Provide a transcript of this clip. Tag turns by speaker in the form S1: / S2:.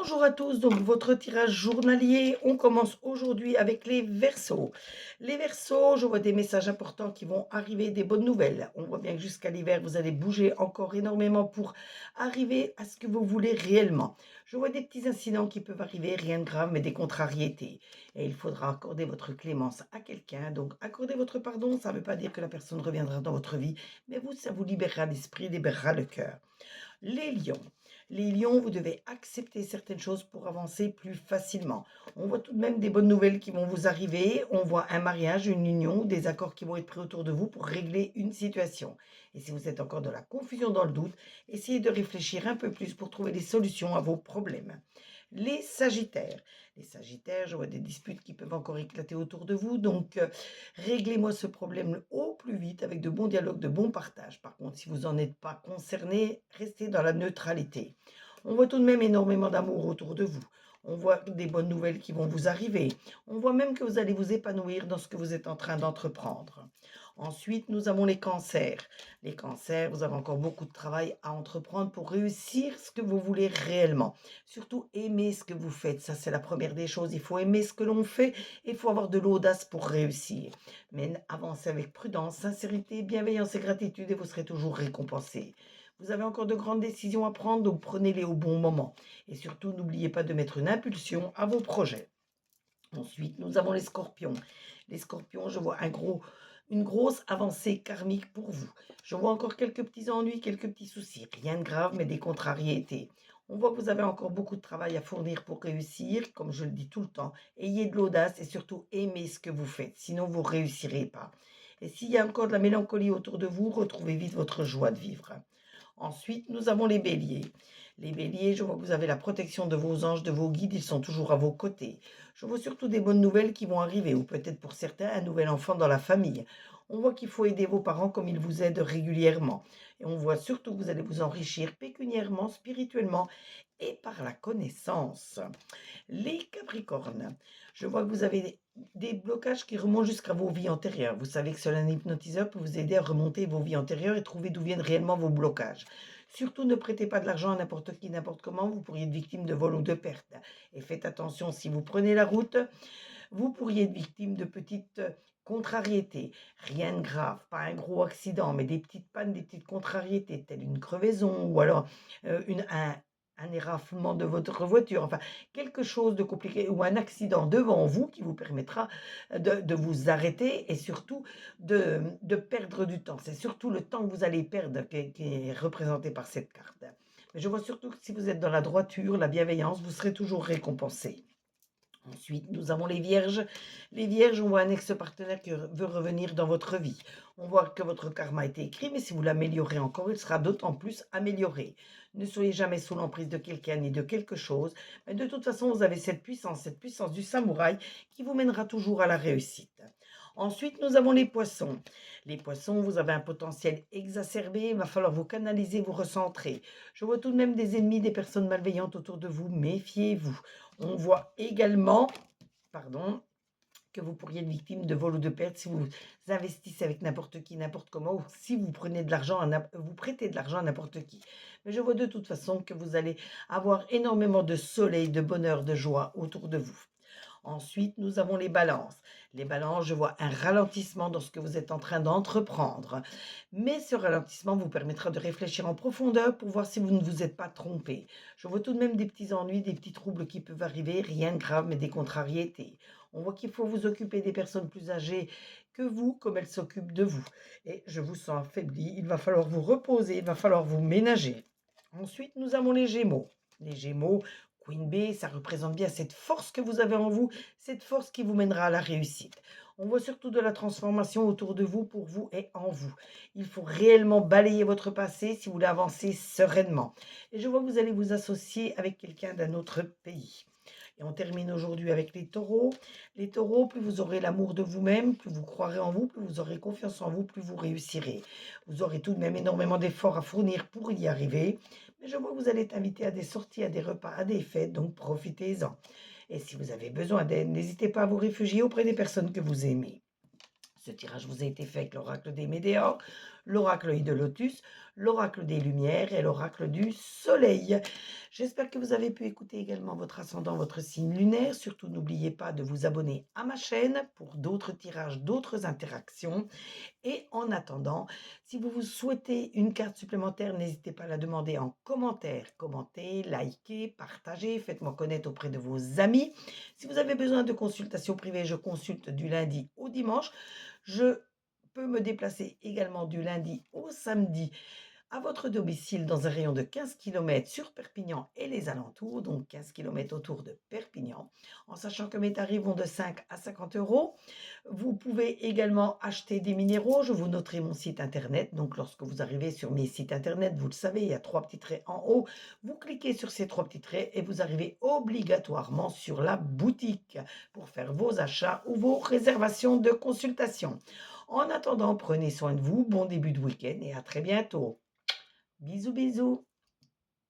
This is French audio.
S1: Bonjour à tous, donc votre tirage journalier, on commence aujourd'hui avec les Verseaux. Les Verseaux, je vois des messages importants qui vont arriver, des bonnes nouvelles. On voit bien que jusqu'à l'hiver, vous allez bouger encore énormément pour arriver à ce que vous voulez réellement. Je vois des petits incidents qui peuvent arriver, rien de grave, mais des contrariétés. Et il faudra accorder votre clémence à quelqu'un. Donc accorder votre pardon, ça ne veut pas dire que la personne reviendra dans votre vie, mais vous, ça vous libérera l'esprit, libérera le cœur. Les lions. Les lions, vous devez accepter certaines choses pour avancer plus facilement. On voit tout de même des bonnes nouvelles qui vont vous arriver. On voit un mariage, une union, des accords qui vont être pris autour de vous pour régler une situation. Et si vous êtes encore dans la confusion, dans le doute, essayez de réfléchir un peu plus pour trouver des solutions à vos problèmes. Les sagittaires. Les sagittaires, je vois des disputes qui peuvent encore éclater autour de vous. Donc, réglez-moi ce problème au plus vite avec de bons dialogues, de bons partages. Par contre, si vous n'en êtes pas concerné, restez dans la neutralité. On voit tout de même énormément d'amour autour de vous. On voit des bonnes nouvelles qui vont vous arriver. On voit même que vous allez vous épanouir dans ce que vous êtes en train d'entreprendre. Ensuite, nous avons les cancers. Les cancers, vous avez encore beaucoup de travail à entreprendre pour réussir ce que vous voulez réellement. Surtout, aimer ce que vous faites. Ça, c'est la première des choses. Il faut aimer ce que l'on fait et il faut avoir de l'audace pour réussir. Mais avancez avec prudence, sincérité, bienveillance et gratitude et vous serez toujours récompensé. Vous avez encore de grandes décisions à prendre, donc prenez-les au bon moment. Et surtout, n'oubliez pas de mettre une impulsion à vos projets. Ensuite, nous avons les scorpions. Les scorpions, je vois une grosse avancée karmique pour vous. Je vois encore quelques petits ennuis, quelques petits soucis. Rien de grave, mais des contrariétés. On voit que vous avez encore beaucoup de travail à fournir pour réussir, comme je le dis tout le temps. Ayez de l'audace et surtout aimez ce que vous faites, sinon vous ne réussirez pas. Et s'il y a encore de la mélancolie autour de vous, retrouvez vite votre joie de vivre. Ensuite, nous avons les béliers. Les béliers, je vois que vous avez la protection de vos anges, de vos guides, ils sont toujours à vos côtés. Je vois surtout des bonnes nouvelles qui vont arriver, ou peut-être pour certains, un nouvel enfant dans la famille. On voit qu'il faut aider vos parents comme ils vous aident régulièrement. Et on voit surtout que vous allez vous enrichir pécuniairement, spirituellement et par la connaissance. Les Capricornes, je vois que vous avez des blocages qui remontent jusqu'à vos vies antérieures. Vous savez que seul un hypnotiseur peut vous aider à remonter vos vies antérieures et trouver d'où viennent réellement vos blocages. Surtout, ne prêtez pas de l'argent à n'importe qui, n'importe comment, vous pourriez être victime de vol ou de perte. Et faites attention, si vous prenez la route, vous pourriez être victime de petites contrariétés. Rien de grave, pas un gros accident, mais des petites pannes, des petites contrariétés, telles une crevaison ou alors un éraflement de votre voiture, enfin quelque chose de compliqué ou un accident devant vous qui vous permettra de vous arrêter et surtout de perdre du temps. C'est surtout le temps que vous allez perdre qui est représenté par cette carte. Mais je vois surtout que si vous êtes dans la droiture, la bienveillance, vous serez toujours récompensé. Ensuite, nous avons les vierges. Les vierges, on voit un ex-partenaire qui veut revenir dans votre vie. On voit que votre karma a été écrit, mais si vous l'améliorez encore, il sera d'autant plus amélioré. Ne soyez jamais sous l'emprise de quelqu'un ni de quelque chose. Mais de toute façon, vous avez cette puissance du samouraï qui vous mènera toujours à la réussite. Ensuite, nous avons les poissons. Les poissons, vous avez un potentiel exacerbé, il va falloir vous canaliser, vous recentrer. Je vois tout de même des ennemis, des personnes malveillantes autour de vous, méfiez-vous. On voit également, pardon, que vous pourriez être victime de vol ou de perte si vous investissez avec n'importe qui, n'importe comment, ou si vous prenez de l'argent, vous prêtez de l'argent à n'importe qui. Mais je vois de toute façon que vous allez avoir énormément de soleil, de bonheur, de joie autour de vous. Ensuite, nous avons les balances. Les balances, je vois un ralentissement dans ce que vous êtes en train d'entreprendre. Mais ce ralentissement vous permettra de réfléchir en profondeur pour voir si vous ne vous êtes pas trompé. Je vois tout de même des petits ennuis, des petits troubles qui peuvent arriver, rien de grave, mais des contrariétés. On voit qu'il faut vous occuper des personnes plus âgées que vous, comme elles s'occupent de vous. Et je vous sens affaibli, il va falloir vous reposer, il va falloir vous ménager. Ensuite, nous avons les Gémeaux. Les Gémeaux, Queen B, ça représente bien cette force que vous avez en vous, cette force qui vous mènera à la réussite. On voit surtout de la transformation autour de vous, pour vous et en vous. Il faut réellement balayer votre passé si vous voulez avancer sereinement. Et je vois que vous allez vous associer avec quelqu'un d'un autre pays. Et on termine aujourd'hui avec les taureaux. Les taureaux, plus vous aurez l'amour de vous-même, plus vous croirez en vous, plus vous aurez confiance en vous, plus vous réussirez. Vous aurez tout de même énormément d'efforts à fournir pour y arriver. Mais je vois que vous allez être invité à des sorties, à des repas, à des fêtes, donc profitez-en. Et si vous avez besoin d'aide, n'hésitez pas à vous réfugier auprès des personnes que vous aimez. Ce tirage vous a été fait avec l'oracle des Médéors. l'oracle de lotus, l'oracle des lumières et l'oracle du soleil. J'espère que vous avez pu écouter également votre ascendant, votre signe lunaire. Surtout, n'oubliez pas de vous abonner à ma chaîne pour d'autres tirages, d'autres interactions. Et en attendant, si vous souhaitez une carte supplémentaire, n'hésitez pas à la demander en commentaire. Commentez, likez, partagez, faites-moi connaître auprès de vos amis. Si vous avez besoin de consultation privée, je consulte du lundi au dimanche. Je peux me déplacer également du lundi au samedi à votre domicile dans un rayon de 15 km sur Perpignan et les alentours, donc 15 km autour de Perpignan, en sachant que mes tarifs vont de 5 à 50 euros. Vous pouvez également acheter des minéraux, je vous noterai mon site internet, donc lorsque vous arrivez sur mes sites internet, vous le savez, il y a 3 petits traits en haut, vous cliquez sur ces 3 petits traits et vous arrivez obligatoirement sur la boutique pour faire vos achats ou vos réservations de consultation. En attendant, prenez soin de vous, bon début de week-end et à très bientôt. Bisous, bisous.